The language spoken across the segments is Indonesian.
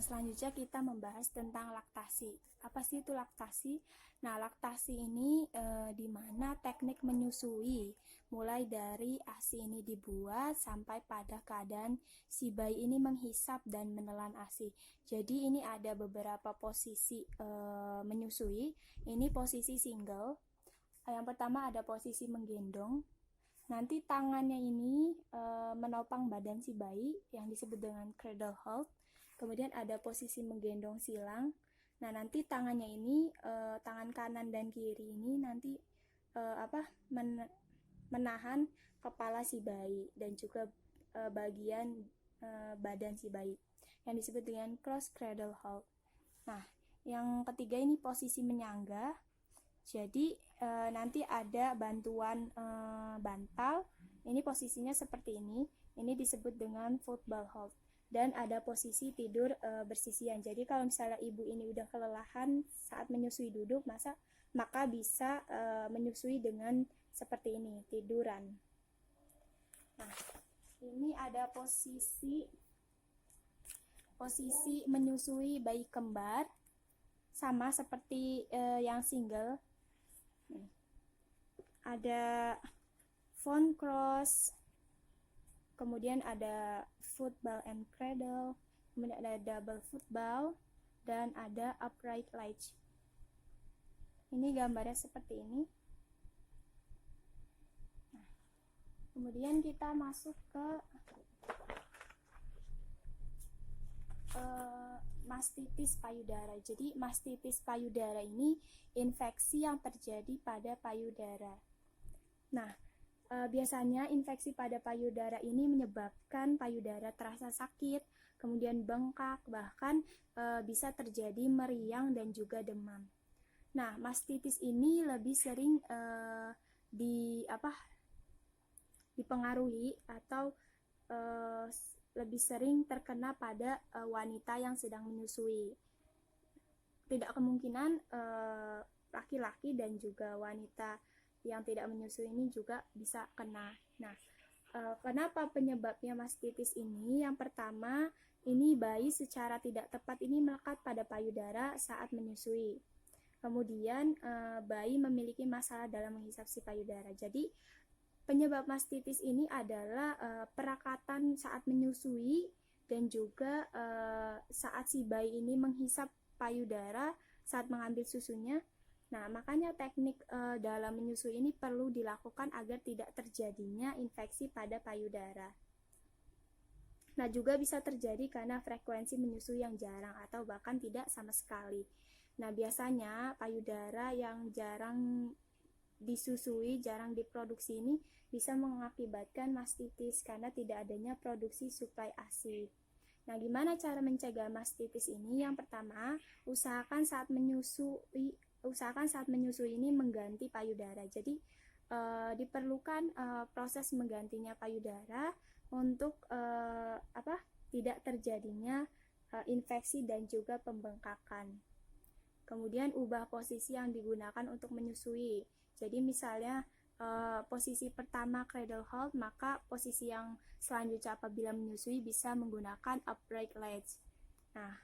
Selanjutnya kita membahas tentang laktasi. Apa sih itu laktasi? Nah, laktasi ini di mana teknik menyusui mulai dari ASI ini dibuat sampai pada keadaan si bayi ini menghisap dan menelan ASI. Jadi ini ada beberapa posisi menyusui. Ini posisi single. Yang pertama ada posisi menggendong. Nanti tangannya ini menopang badan si bayi yang disebut dengan cradle hold. Kemudian ada posisi menggendong silang. Nah, nanti tangannya ini tangan kanan dan kiri ini nanti menahan kepala si bayi dan juga bagian badan si bayi yang disebut dengan cross cradle hold. Nah, yang ketiga ini posisi menyangga. Jadi nanti ada bantuan bantal. Ini posisinya seperti ini. Ini disebut dengan football hold. Dan ada posisi tidur bersisian. Jadi kalau misalnya ibu ini udah kelelahan saat menyusui duduk, maka bisa menyusui dengan seperti ini, tiduran. Nah, ini ada posisi menyusui bayi kembar, sama seperti yang single. Ada phone cross, kemudian ada football and cradle, kemudian ada double football, dan ada upright latch. Ini gambarnya seperti ini. Nah, kemudian kita masuk ke mastitis payudara. Jadi mastitis payudara ini infeksi yang terjadi pada payudara. Nah, biasanya infeksi pada payudara ini menyebabkan payudara terasa sakit, kemudian bengkak, bahkan bisa terjadi meriang dan juga demam. Nah, mastitis ini lebih sering dipengaruhi atau lebih sering terkena pada wanita yang sedang menyusui. Tidak kemungkinan laki-laki dan juga wanita yang tidak menyusui ini juga bisa kena. Nah, kenapa penyebabnya mastitis ini? Yang pertama, ini bayi secara tidak tepat ini melekat pada payudara saat menyusui. Kemudian bayi memiliki masalah dalam menghisap si payudara. Jadi penyebab mastitis ini adalah perakatan saat menyusui dan juga saat si bayi ini menghisap payudara saat mengambil susunya. Nah, makanya teknik dalam menyusui ini perlu dilakukan agar tidak terjadinya infeksi pada payudara. Nah, juga bisa terjadi karena frekuensi menyusui yang jarang atau bahkan tidak sama sekali. Nah, biasanya payudara yang jarang disusui, jarang diproduksi ini bisa mengakibatkan mastitis karena tidak adanya produksi suplai ASI. Nah, gimana cara mencegah mastitis ini? Yang pertama, usahakan saat menyusui ini mengganti payudara. Jadi diperlukan proses menggantinya payudara untuk tidak terjadinya infeksi dan juga pembengkakan. Kemudian ubah posisi yang digunakan untuk menyusui. Jadi misalnya posisi pertama cradle hold, maka posisi yang selanjutnya apabila menyusui bisa menggunakan upright latch. Nah,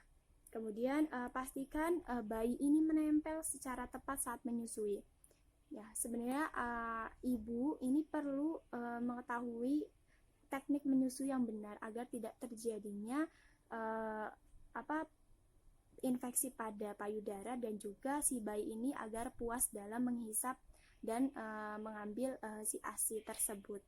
kemudian pastikan bayi ini menempel secara tepat saat menyusui. Ya, sebenarnya ibu ini perlu mengetahui teknik menyusui yang benar agar tidak terjadinya infeksi pada payudara dan juga si bayi ini agar puas dalam menghisap dan mengambil si ASI tersebut.